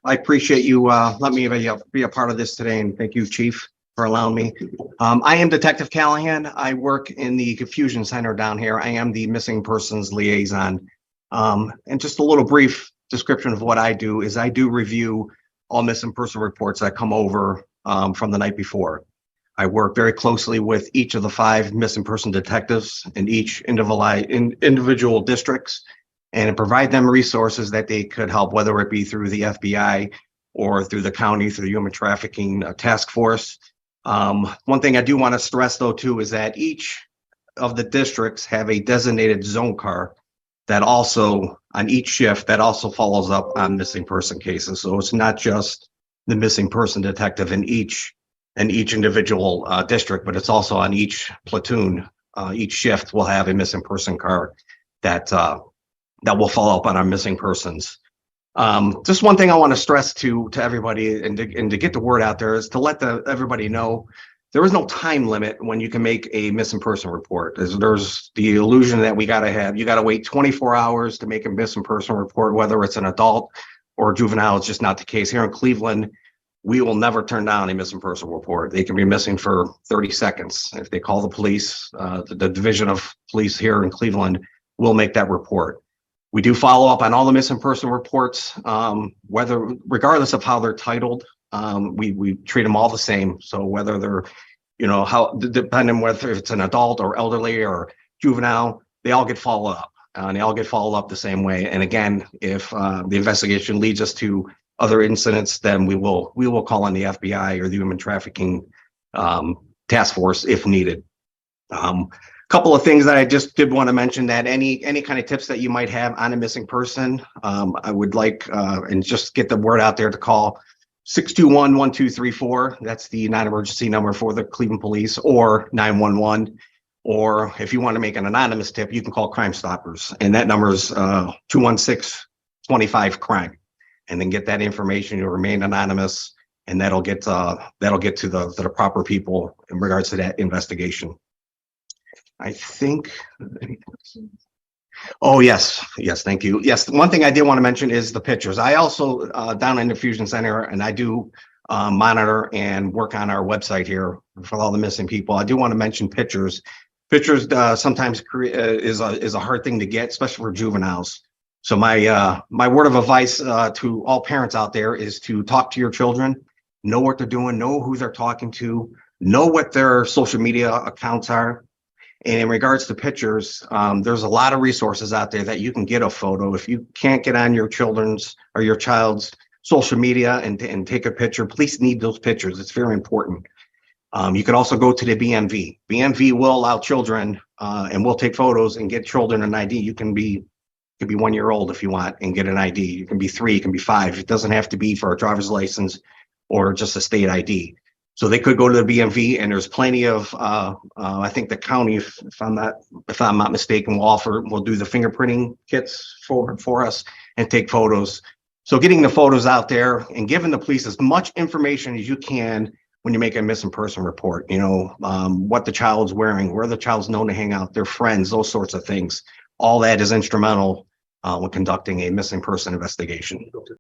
I appreciate you letting me be a part of this today, and thank you, Chief, for allowing me. I am Detective Callahan. I work in the Confusion Center down here. I am the missing persons liaison. And just a little brief description of what I do is I do review all missing person reports that come over from the night before. I work very closely with each of the 5 missing person detectives in each individual districts, and provide them resources that they could help, whether it be through the FBI or through the county, through the human trafficking task force. One thing I do want to stress, though, too, is that each of the districts have a designated zone car that also, on each shift, that also follows up on missing person cases. So it's not just the missing person detective in each individual district, but it's also on each platoon. Each shift will have a missing person car that will follow up on our missing persons. Just one thing I want to stress to everybody and to get the word out there is to let everybody know there is no time limit when you can make a missing person report. There's the illusion that you got to wait 24 hours to make a missing person report, whether it's an adult or juvenile. It's just not the case. Here in Cleveland, we will never turn down a missing person report. They can be missing for 30 seconds. If they call the police, the division of police here in Cleveland will make that report. We do follow up on all the missing person reports, regardless of how they're titled. We treat them all the same. So whether they're, depending whether it's an adult or elderly or juvenile, they all get followed up, and they all get followed up the same way. And again, if the investigation leads us to other incidents, then we will call on the FBI or the human trafficking task force if needed. Couple of things that I just did want to mention, that any kind of tips that you might have on a missing person, I would like and just get the word out there to call 621-1234. That's the non-emergency number for the Cleveland Police, or 911. Or if you want to make an anonymous tip, you can call Crime Stoppers, and that number is 216-25-CRIME, and then get that information. You'll remain anonymous, and that'll get to the proper people in regards to that investigation. I think. Oh, yes, thank you. Yes, one thing I did want to mention is the pictures. I also, down in the Fusion Center, and I do monitor and work on our website here for all the missing people. I do want to mention pictures. Pictures sometimes is a hard thing to get, especially for juveniles. So my word of advice to all parents out there is to talk to your children, know what they're doing, know who they're talking to, know what their social media accounts are. And in regards to pictures, there's a lot of resources out there that you can get a photo. If you can't get on your children's or your child's social media and take a picture, police need those pictures. It's very important. You can also go to the BMV. BMV will allow children and will take photos and get children an ID. You can be 1 year old if you want and get an ID. You can be 3, you can be 5. It doesn't have to be for a driver's license or just a state ID. So they could go to the BMV, and there's plenty of, I think the county, if I'm not mistaken, will do the fingerprinting kits for us and take photos. So getting the photos out there and giving the police as much information as you can when you make a missing person report, what the child's wearing, where the child's known to hang out, their friends, those sorts of things. All that is instrumental when conducting a missing person investigation.